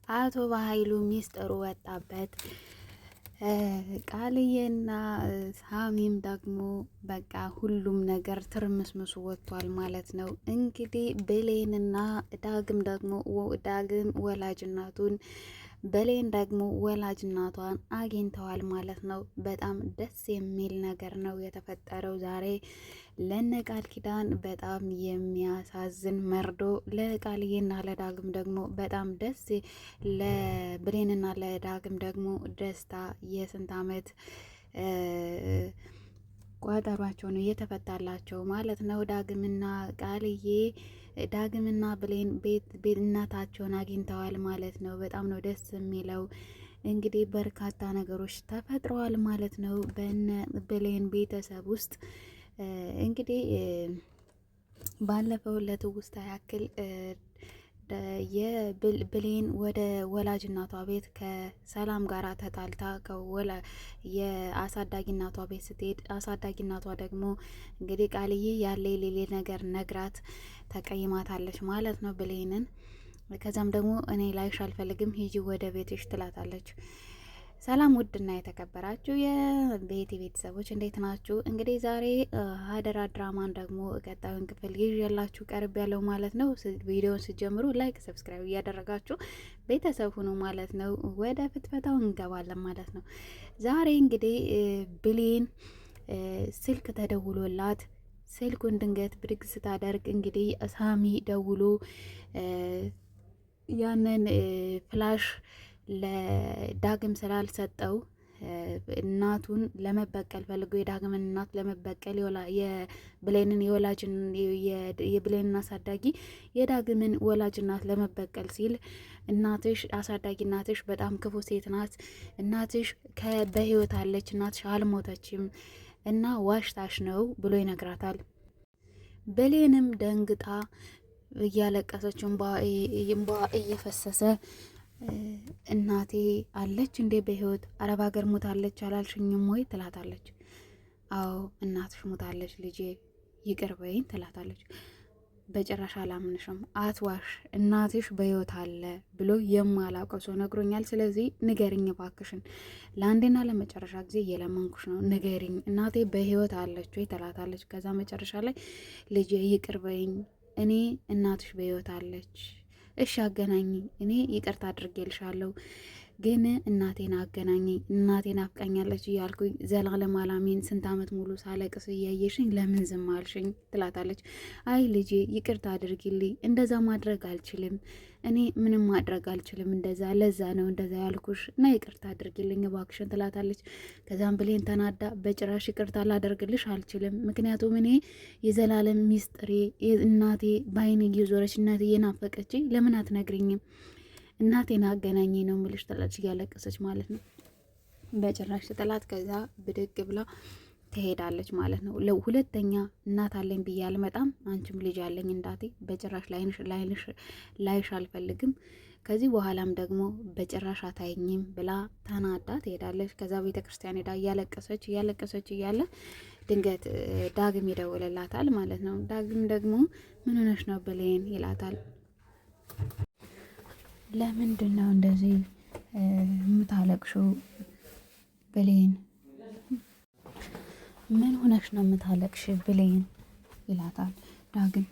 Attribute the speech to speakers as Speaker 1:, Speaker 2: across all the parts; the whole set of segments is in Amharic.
Speaker 1: አቶ በኃይሉ ሚስጥሩ ወጣበት። ቃልዬና ሳሚም ደግሞ በቃ ሁሉም ነገር ትርምስምሱ ወጥቷል ማለት ነው። እንግዲህ ብሌንና ዳግም ወላጅ እናቱን ብሌን ደግሞ ወላጅ እናቷን አግኝተዋል ማለት ነው። በጣም ደስ የሚል ነገር ነው የተፈጠረው ዛሬ ለነ ቃል ኪዳን በጣም የሚያሳዝን መርዶ፣ ለቃልዬና ለዳግም ደግሞ በጣም ደስ ለብሌንና ለዳግም ደግሞ ደስታ የስንት ዓመት ቋጠሯቸው ነው እየተፈታላቸው ማለት ነው። ዳግምና ብሌን ቤት እናታቸውን አግኝተዋል ማለት ነው። በጣም ነው ደስ የሚለው። እንግዲህ በርካታ ነገሮች ተፈጥረዋል ማለት ነው በነ ብሌን ቤተሰብ ውስጥ። እንግዲህ ባለፈው ለትውስታ ያክል የብሌን ወደ ወላጅ እናቷ ቤት ከሰላም ጋር ተጣልታ የአሳዳጊ እናቷ ቤት ስትሄድ አሳዳጊ እናቷ ደግሞ እንግዲህ ቃልዬ ያለ የሌሌ ነገር ነግራት ተቀይማታለች ማለት ነው ብሌንን። ከዛም ደግሞ እኔ ላይሽ አልፈልግም ሂጂ ወደ ቤትሽ ትላታለች። ሰላም ውድና የተከበራችሁ የቤቴ ቤተሰቦች እንዴት ናችሁ? እንግዲህ ዛሬ ሀደራ ድራማን ደግሞ ቀጣዩን ክፍል ይዤላችሁ ቀርብ ያለው ማለት ነው። ቪዲዮውን ስትጀምሩ ላይክ፣ ሰብስክራይብ እያደረጋችሁ ቤተሰብ ሁኑ ማለት ነው። ወደ ፍትፈታው እንገባለን ማለት ነው። ዛሬ እንግዲህ ብሌን ስልክ ተደውሎላት ስልኩን ድንገት ብድግ ስታደርግ እንግዲህ ሳሚ ደውሎ ያንን ፍላሽ ለዳግም ስላልሰጠው እናቱን ለመበቀል ፈልጎ የዳግምን እናት ለመበቀል የብሌንን የብሌንን አሳዳጊ የዳግምን ወላጅ እናት ለመበቀል ሲል አሳዳጊ እናትሽ በጣም ክፉ ሴት ናት፣ እናትሽ በህይወት አለች፣ እናትሽ አልሞተችም እና ዋሽታሽ ነው ብሎ ይነግራታል። ብሌንም ደንግጣ እያለቀሰች እንባ እየፈሰሰ እናቴ አለች እንዴ በህይወት አረብ ሀገር ሞታለች አላልሽኝም ወይ ትላታለች። አዎ እናትሽ ሞታለች ልጄ ይቅር በይኝ ትላታለች። በጭራሽ አላምንሽም፣ አትዋሽ፣ እናትሽ በህይወት አለ ብሎ የማላውቀው ሰው ነግሮኛል። ስለዚህ ንገሪኝ እባክሽን፣ ለአንዴና ለመጨረሻ ጊዜ እየለመንኩሽ ነው፣ ንገሪኝ እናቴ በህይወት አለች ወይ ትላታለች። ከዛ መጨረሻ ላይ ልጄ ይቅር በይኝ፣ እኔ እናትሽ በህይወት አለች፣ እሺ አገናኝ፣ እኔ ይቅርታ አድርጌልሻለሁ፣ ግን እናቴን አገናኝ፣ እናቴን አፍቃኛለች እያልኩኝ ዘላለም አላሜን ስንት ዓመት ሙሉ ሳለቅስ እያየሽኝ ለምን ዝም አልሽኝ ትላታለች። አይ ልጄ ይቅርታ አድርጊልኝ፣ እንደዛ ማድረግ አልችልም፣ እኔ ምንም ማድረግ አልችልም፣ ለዛ ነው እንደዛ ያልኩሽ እና ይቅርታ አድርጊልኝ እባክሽን ትላታለች። ከዛም ብሌን ተናዳ በጭራሽ ይቅርታ ላደርግልሽ አልችልም፣ ምክንያቱም እኔ የዘላለም ሚስጥሬ እናቴ በአይን እየዞረች እናቴ እየናፈቀች ለምን አትነግሪኝም? እናቴን አገናኝ ነው የምልሽ ትላለች እያለቀሰች ማለት ነው። በጭራሽ ትጥላት። ከዛ ብድግ ብላ ትሄዳለች ማለት ነው። ሁለተኛ እናት አለኝ ብዬ አልመጣም፣ አንቺም ልጅ አለኝ እንዳቴ፣ በጭራሽ ላይሽ አልፈልግም፣ ከዚህ በኋላም ደግሞ በጭራሽ አታይኝም ብላ ተናዳ ትሄዳለች። ከዛ ቤተ ክርስቲያን ሄዳ እያለቀሰች እያለ ድንገት ዳግም ይደውልላታል ማለት ነው። ዳግም ደግሞ ምን ሆነሽ ነው ብሌን ይላታል። ለምንድን ነው እንደዚህ የምታለቅሽው ብሌን? ምን ሆነሽ ነው የምታለቅሽ ብሌን ይላታል ዳግም።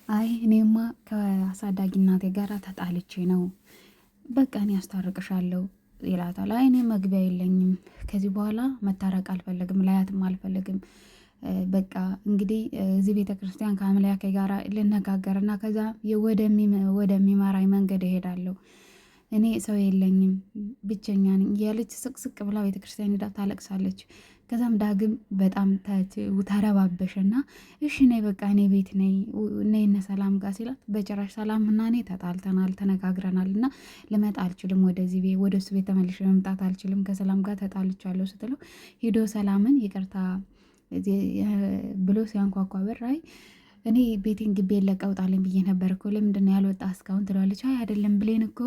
Speaker 1: አይ እኔማ ከአሳዳጊ እናቴ ጋር ተጣልቼ ነው፣ በቃ እኔ ያስታርቅሻለሁ ይላታል። አይ እኔ መግቢያ የለኝም፣ ከዚህ በኋላ መታረቅ አልፈልግም፣ ላያትም አልፈልግም፣ በቃ እንግዲህ እዚህ ቤተ ክርስቲያን ከአምላኬ ጋር ልነጋገርና ከዛ ወደሚመራኝ መንገድ እሄዳለሁ፣ እኔ ሰው የለኝም፣ ብቸኛ ነኝ እያለች ስቅስቅ ብላ ቤተ ክርስቲያን ሄዳ ታለቅሳለች። ከዛም ዳግም በጣም ተረባበሸና እሺ ነይ በቃ እኔ ቤት ነይ እነ ሰላም ጋር ሲላት፣ በጭራሽ ሰላምና እኔ ተጣልተናል፣ ተነጋግረናል እና ልመጣ አልችልም፣ ወደዚህ ቤት ወደ እሱ ቤት ተመልሼ መምጣት አልችልም፣ ከሰላም ጋር ተጣልቻለሁ ስትለው ሂዶ ሰላምን ይቅርታ ብሎ ሲያንኳኳ በር አይ እኔ ቤቴን ግቤን ለቀህ ውጣልኝ ብዬ ነበር እኮ ለምንድን ነው ያልወጣ እስካሁን ትለዋለች። አይ አይደለም ብሌን እኮ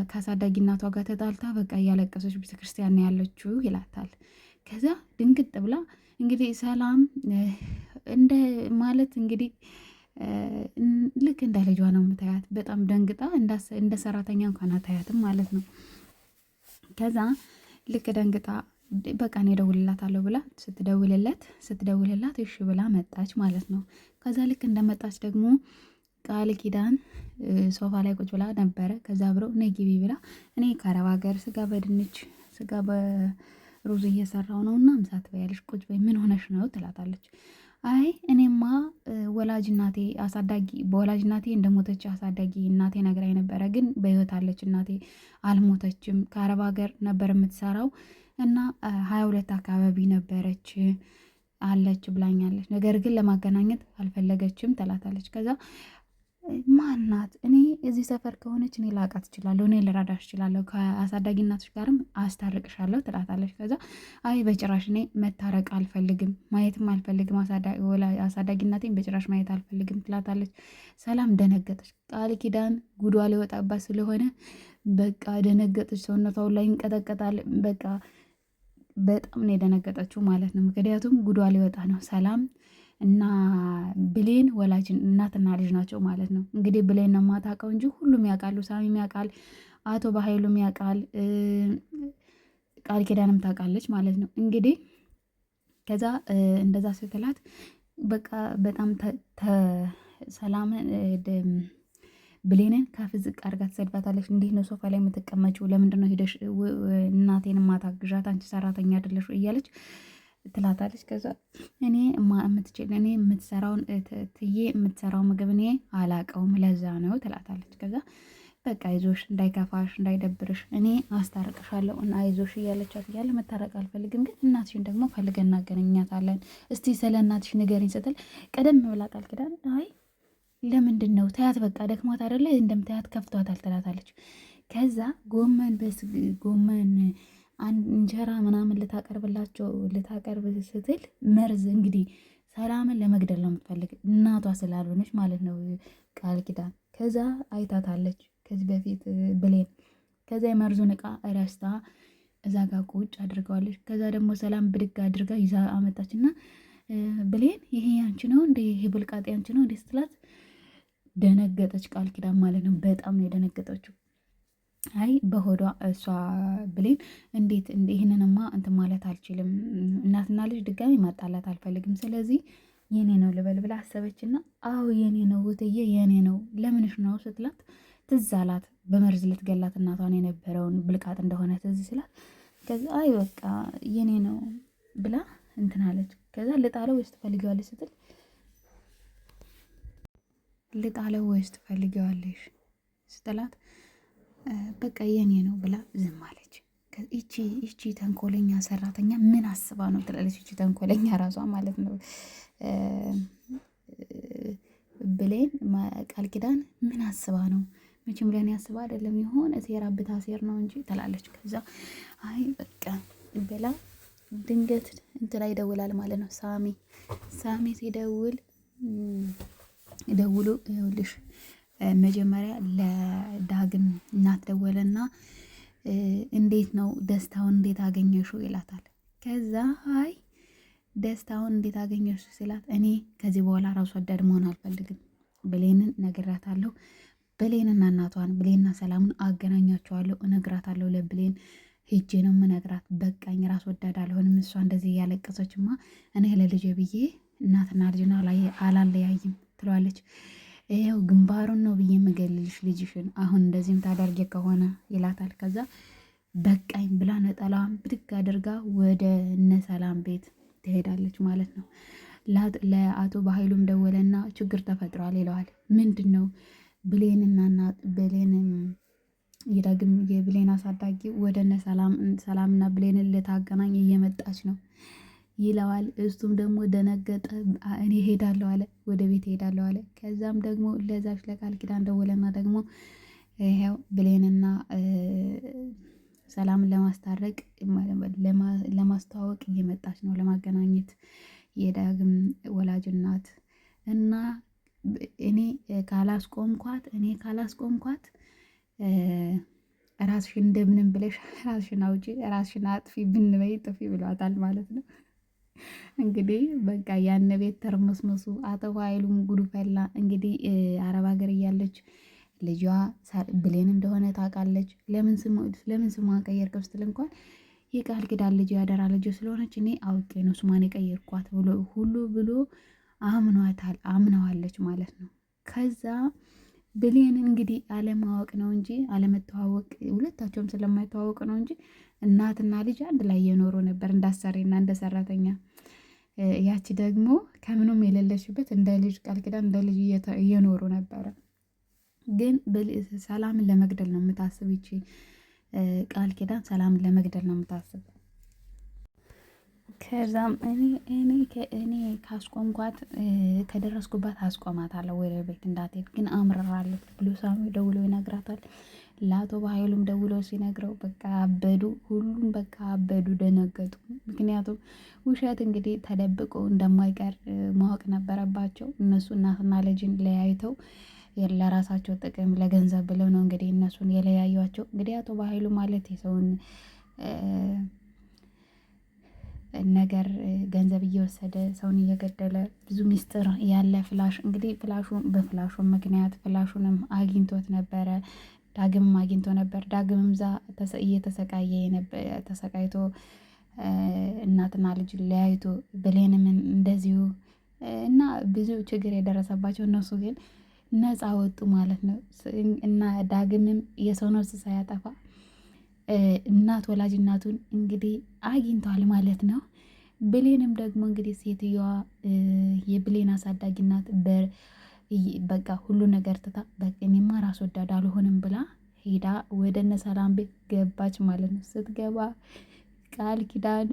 Speaker 1: ከአሳዳጊ እናቷ ጋር ተጣልታ በቃ እያለቀሰች ቤተክርስቲያን ነው ያለችው ይላታል። ከዛ ድንግጥ ብላ እንግዲህ ሰላም እንደ ማለት እንግዲህ ልክ እንደ ልጇ ነው የምታያት። በጣም ደንግጣ እንደ ሰራተኛ እንኳን አታያትም ማለት ነው። ከዛ ልክ ደንግጣ በቃ እኔ እደውልላታለሁ ብላ ስትደውልላት እሺ ብላ መጣች ማለት ነው። ከዛ ልክ እንደመጣች ደግሞ ቃል ኪዳን ሶፋ ላይ ቁጭ ብላ ነበረ። ከዛ አብረው ነይ ግቢ ብላ እኔ ከአረብ ሀገር ስጋ በሩዝ እየሰራው ነው እና ምሳ ትበያለሽ፣ ቁጭ በይ፣ ምን ሆነሽ ነው ትላታለች። አይ እኔማ በወላጅ እናቴ እንደሞተች አሳዳጊ እናቴ ነግራኝ ነበረ፣ ግን በህይወት አለች እናቴ አልሞተችም። ከአረብ ሀገር ነበር የምትሰራው እና 22 አካባቢ ነበረች አለች ብላኛለች። ነገር ግን ለማገናኘት አልፈለገችም ትላታለች። ከዛ ማናት? እኔ እዚህ ሰፈር ከሆነች እኔ ላውቃት እችላለሁ፣ እኔ ልረዳሽ እችላለሁ፣ ከአሳዳጊ እናትሽ ጋርም አስታርቅሻለሁ ትላታለች። ከዛ አይ በጭራሽ እኔ መታረቅ አልፈልግም፣ ማየትም አልፈልግም፣ አሳዳጊ እናቴን በጭራሽ ማየት አልፈልግም ትላታለች። ሰላም ደነገጠች። ቃል ኪዳን ጉዷ ሊወጣባት ስለሆነ በቃ ደነገጠች። ሰውነቷ ላይ ይንቀጠቀጣል። በቃ በጣም ነው የደነገጠችው ማለት ነው። ምክንያቱም ጉዷ ሊወጣ ነው። ሰላም እና ብሌን ወላጅ እናትና ልጅ ናቸው ማለት ነው። እንግዲህ ብሌን ነው የማታውቀው እንጂ ሁሉም ያውቃሉ። ሳሚም ያውቃል፣ አቶ በኃይሉም ያውቃል፣ ቃል ኪዳንም ታውቃለች ማለት ነው። እንግዲህ ከዛ እንደዛ ስትላት በቃ በጣም ሰላም ብሌንን ከፍ ዝቅ አድርጋ ትሰድባታለች። እንዴት ነው ሶፋ ላይ የምትቀመጪው? ለምንድን ነው ሄደሽ እናቴን ማታግዣት? አንቺ ሰራተኛ አይደለሽ እያለች ትላታለች። ከዛ እኔ የምትሰራውን የምትሰራው ምግብ እኔ አላቀውም ለዛ ነው ትላታለች። ከዛ በቃ አይዞሽ፣ እንዳይከፋሽ፣ እንዳይደብርሽ እኔ አስታርቅሻለሁ እና አይዞሽ እያለቻት እያለ መታረቅ አልፈልግም፣ ግን እናትሽን ደግሞ ፈልገን እናገናኛታለን። እስቲ ስለ እናትሽ ንገሪኝ ስትል ቀደም ብላ ቃል ኪዳን አይ ለምንድን ነው ተያት፣ በቃ ደክሟት አይደለ እንደምታያት ከፍቷታል ትላታለች። ከዛ ጎመን እንጀራ ምናምን ልታቀርብ ስትል መርዝ እንግዲህ ሰላምን ለመግደል ነው የምትፈልግ እናቷ ስላልሆነች ማለት ነው ቃል ኪዳን። ከዛ አይታታለች ከዚህ በፊት ብሌን። ከዛ የመርዙን እቃ ረስታ እዛ ጋር ቁጭ አድርገዋለች። ከዛ ደግሞ ሰላም ብድግ አድርጋ ይዛ አመጣችና ብሌን ይሄ ያንቺ ነው እንደ ይሄ ብልቃጤ ያንቺ ነው እንደ ስትላት ደነገጠች ቃል ኪዳን ማለት ነው። በጣም ነው የደነገጠችው። አይ በሆዷ እሷ ብሌን እንዴት ይህንንማ እንትን ማለት አልችልም፣ እናትና ልጅ ድጋሚ ማጣላት አልፈልግም፣ ስለዚህ የኔ ነው ልበል ብላ አሰበችና አዎ የኔ ነው ውትዬ የኔ ነው ለምንሽ ነው ስትላት ትዝ አላት በመርዝ ልትገላት እናቷን የነበረውን ብልቃጥ እንደሆነ ትዝ ስላት ከዛ አይ በቃ የኔ ነው ብላ እንትን አለች። ከዛ ልጣለው ወይስ ትፈልጊዋለሽ ስትል ልጣለው ወይስ ትፈልጊዋለሽ ስትላት በቃ የኔ ነው ብላ ዝም አለች። ይቺ ተንኮለኛ ሰራተኛ ምን አስባ ነው ትላለች። ይቺ ተንኮለኛ ራሷ ማለት ነው ብሌን ቃል ኪዳን ምን አስባ ነው? መቼም ለኔ አስባ አይደለም የሆነ ሴራ ብታሴር ነው እንጂ ትላለች። ከዛ አይ በቃ ብላ ድንገት እንትን ላይ ይደውላል ማለት ነው ሳሚ ሲደውል ደውሎ ይኸውልሽ መጀመሪያ ለዳግም እናት ደወለና እንዴት ነው ደስታውን እንዴት አገኘሽው ይላታል። ከዛ አይ ደስታውን እንዴት አገኘሽ ሲላት እኔ ከዚህ በኋላ ራሱ ወዳድ መሆን አልፈልግም፣ ብሌንን ነግራታለሁ፣ ብሌንና እናቷን ብሌንና ሰላሙን አገናኛቸዋለሁ፣ እነግራታለሁ፣ ለብሌን ሄጄ ነው የምነግራት፣ በቃኝ፣ ራስ ወዳድ አልሆንም፣ እሷ እንደዚህ እያለቀሰችማ እኔ ለልጄ ብዬ እናትና ልጅና አላለያይም ትለዋለች። ይኸው ግንባሩን ነው ብዬ የምገልልሽ ልጅሽን አሁን እንደዚህም ታደርጌ ከሆነ ይላታል። ከዛ በቃኝ ብላ ነጠላዋን ብድግ አድርጋ ወደ እነ ሰላም ቤት ትሄዳለች ማለት ነው። ለአቶ በኃይሉም ደወለና ችግር ተፈጥሯል ይለዋል። ምንድን ነው? ብሌንን የዳግም የብሌን አሳዳጊ ወደ እነ ሰላምና ብሌንን ልታገናኝ እየመጣች ነው ይለዋል። እሱም ደግሞ ደነገጠ። እኔ ሄዳለሁ አለ፣ ወደ ቤት ሄዳለሁ አለ። ከዛም ደግሞ ለዛች ለቃል ኪዳን ደወለና ደግሞ ይኸው ብሌንና ሰላምን ለማስታረቅ ለማስተዋወቅ እየመጣች ነው፣ ለማገናኘት የዳግም ወላጅ እናት እና እኔ ካላስቆምኳት ራስሽን እንደምንም ብለሽ ራስሽን አውጪ፣ ራስሽን አጥፊ፣ ብንበይ ጥፊ ብሏታል ማለት ነው። እንግዲህ በቃ ያን ቤት ተርመስመሱ አቶ ኃይሉም ጉዱ ፈላ። እንግዲህ አረብ ሀገር እያለች ልጇ ብሌን እንደሆነ ታውቃለች። ለምን ስሟን ቀየርክ ስትል እንኳን የቃል ኪዳን ልጅ ያደራ ልጅ ስለሆነች እኔ አውቄ ነው ስሟን የቀየርኳት ብሎ አምነዋለች ማለት ነው። ከዛ ብሌን እንግዲህ አለማወቅ ነው እንጂ አለመተዋወቅ፣ ሁለታቸውም ስለማይተዋወቅ ነው እንጂ እናትና ልጅ አንድ ላይ እየኖሩ ነበር እንዳሰሪና እንደ ሰራተኛ። ያቺ ደግሞ ከምኑም የሌለችበት እንደ ልጅ ቃል ኪዳን እንደ ልጅ እየኖሩ ነበረ። ግን ሰላምን ለመግደል ነው የምታስብ ይቺ ቃል ኪዳን ሰላምን ለመግደል ነው የምታስብ። ከዛም እኔ ካስቆምኳት ከደረስኩባት አስቆማታለሁ ወደ ቤት እንዳትሄድ ግን አምርራለሁ ብሎ ሳሚ ደውሎ ይነግራታል። ለአቶ በኃይሉም ደውሎ ሲነግረው በቃ አበዱ፣ ሁሉም በቃ አበዱ፣ ደነገጡ። ምክንያቱም ውሸት እንግዲህ ተደብቆ እንደማይቀር ማወቅ ነበረባቸው። እነሱ እናትና ልጅን ለያይተው ለራሳቸው ጥቅም ለገንዘብ ብለው ነው እንግዲህ እነሱን የለያዩቸው። እንግዲህ አቶ በኃይሉ ማለት የሰውን ነገር ገንዘብ እየወሰደ ሰውን እየገደለ ብዙ ሚስጥር ያለ ፍላሽ እንግዲህ በፍላሹ ምክንያት ፍላሹንም አግኝቶት ነበረ። ዳግምም አግኝቶ ነበር። ዳግምም ዛ እየተሰቃየ ተሰቃይቶ እናትና ልጅ ለያይቶ ብሌንም እንደዚሁ እና ብዙ ችግር የደረሰባቸው እነሱ ግን ነፃ ወጡ ማለት ነው። እና ዳግምም የሰው ነፍስ ሳያጠፋ ወላጅ እናቱን እንግዲህ አግኝቷል ማለት ነው። ብሌንም ደግሞ እንግዲህ ሴትዮዋ የብሌን አሳዳጊ እናት በቃ ሁሉ ነገር ትታ በቃ እኔማ ራስ ወዳድ አልሆንም ብላ ሄዳ ወደ እነ ሰላም ቤት ገባች ማለት ነው። ስትገባ ቃል ኪዳን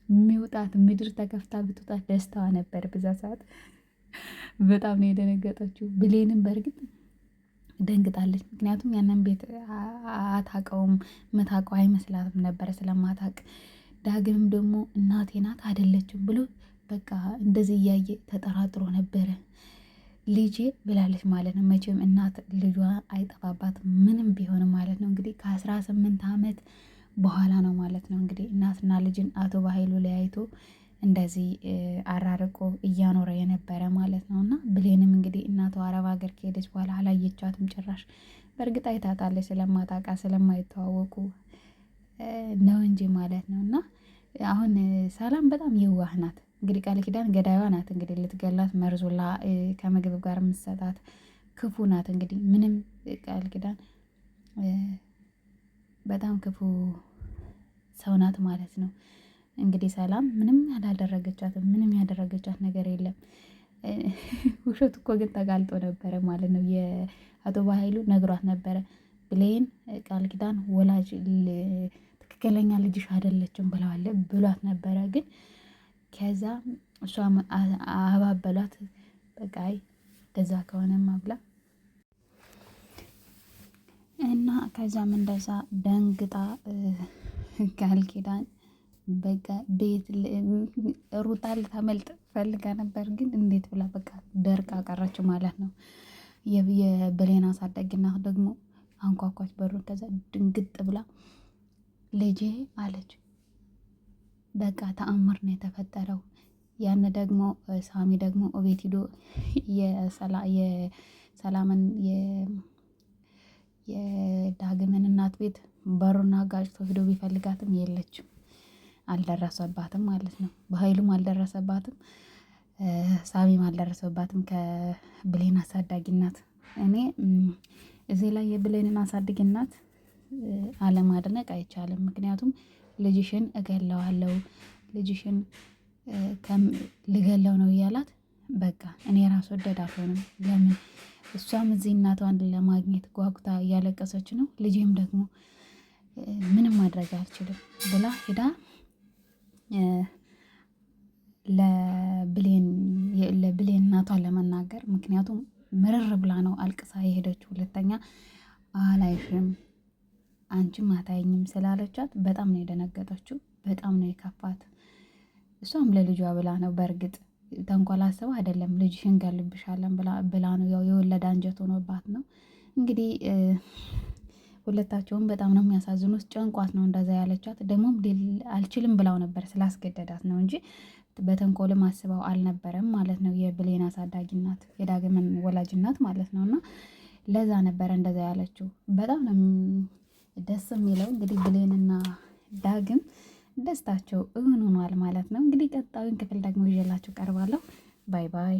Speaker 1: የሚውጣት ምድር ተከፍታ ብትውጣት ደስታዋ ነበር በዛ ሰዓት። በጣም ነው የደነገጠችው። ብሌንም በእርግጥ ደንግጣለች። ምክንያቱም ያንን ቤት አታውቀውም፣ መታውቀው አይመስላትም ነበረ ስለማታውቅ። ዳግምም ደግሞ እናቴ ናት አይደለችም ብሎ በቃ እንደዚህ እያየ ተጠራጥሮ ነበረ። ልጄ ብላለች ማለት ነው። መቼም እናት ልጇ አይጠፋባትም ምንም ቢሆን ማለት ነው። እንግዲህ ከ18 ዓመት በኋላ ነው ማለት ነው እንግዲህ እናትና ልጅን አቶ በኃይሉ ለያይቶ እንደዚህ አራርቆ እያኖረ የነበረ ማለት ነው። እና ብሌንም እንግዲህ እናቷ አረብ ሀገር ከሄደች በኋላ አላየቻትም ጭራሽ። በእርግጥ አይታታለች ስለማታውቃ ስለማይተዋወቁ ነው እንጂ ማለት ነው። እና አሁን ሰላም በጣም የዋህ ናት። እንግዲህ ቃል ኪዳን ገዳይዋ ናት። እንግዲህ ልትገላት መርዞላ ከምግብ ጋር የምትሰጣት ክፉ ናት። እንግዲህ ምንም ቃል ኪዳን በጣም ክፉ ሰው ናት ማለት ነው። እንግዲህ ሰላም ምንም ምንም ያደረገቻት ነገር የለም። ውሸት እኮ ግን ተጋልጦ ነበረ ማለት ነው። የአቶ በኃይሉ ነግሯት ነበረ ብሌን ቃል ኪዳን ወላጅ ትክክለኛ ልጅሽ አይደለችም ብሏት ነበረ። ግን ከዛ እሷም አባበሏት። በቃ እንደዛ ከሆነማ ብላ እና ከዛም እንደዛ ደንግጣ ቃል ኪዳን በቃ ቤት ሩጣ ልታመልጥ ፈልጋ ነበር። ግን እንዴት ብላ በቃ ደርቃ ቀረች ማለት ነው። የብሌን አሳዳጊ እናት ደግሞ አንኳኳች በሩን። ከዛ ድንግጥ ብላ ልጄ አለች። በቃ ተአምር ነው የተፈጠረው። ያን ደግሞ ሳሚ ደግሞ እቤት ሂዶ የሰላምን የዳግምን እናት ቤት በሩና አጋጭቶ ሂዶ ቢፈልጋትም የለችም፣ አልደረሰባትም ማለት ነው። በኃይሉም አልደረሰባትም፣ ሳሚም አልደረሰባትም ከብሌን አሳዳጊ እናት። እኔ እዚህ ላይ የብሌንን አሳዳጊ እናት አለማድነቅ አይቻልም። ምክንያቱም ልጅሽን እገለዋለሁ ልጅሽን ልገለው ነው እያላት በቃ እኔ ራስ ወደድ አልሆንም። ለምን እሷም እዚህ እናቷን ለማግኘት ጓጉታ እያለቀሰች ነው። ልጄም ደግሞ ምንም ማድረግ አልችልም ብላ ሄዳ ለብሌን እናቷን ለመናገር፣ ምክንያቱም ምርር ብላ ነው አልቅሳ የሄደችው። ሁለተኛ አላይሽም አንቺም አታይኝም ስላለቻት በጣም ነው የደነገጠችው። በጣም ነው የከፋት። እሷም ለልጇ ብላ ነው። በእርግጥ ተንኮል አስባ አይደለም፣ ልጅሽን እንገልብሻለን ብላ ነው። ያው የወለደ አንጀት ሆኖባት ነው እንግዲህ። ሁለታቸውም በጣም ነው የሚያሳዝኑት። ጨንቋት ነው እንደዛ ያለቻት። ደግሞ አልችልም ብላው ነበር ስላስገደዳት ነው እንጂ በተንኮልም አስበው አልነበረም ማለት ነው። የብሌን አሳዳጊ እናት የዳግምን ወላጅ እናት ማለት ነው። እና ለዛ ነበረ እንደዛ ያለችው። በጣም ነው ደስ የሚለው እንግዲህ ብሌንና ዳግም ደስታቸው እውን ሆኗል ማለት ነው። እንግዲህ ቀጣዩን ክፍል ደግሞ ይዤላችሁ ቀርባለሁ። ባይ ባይ።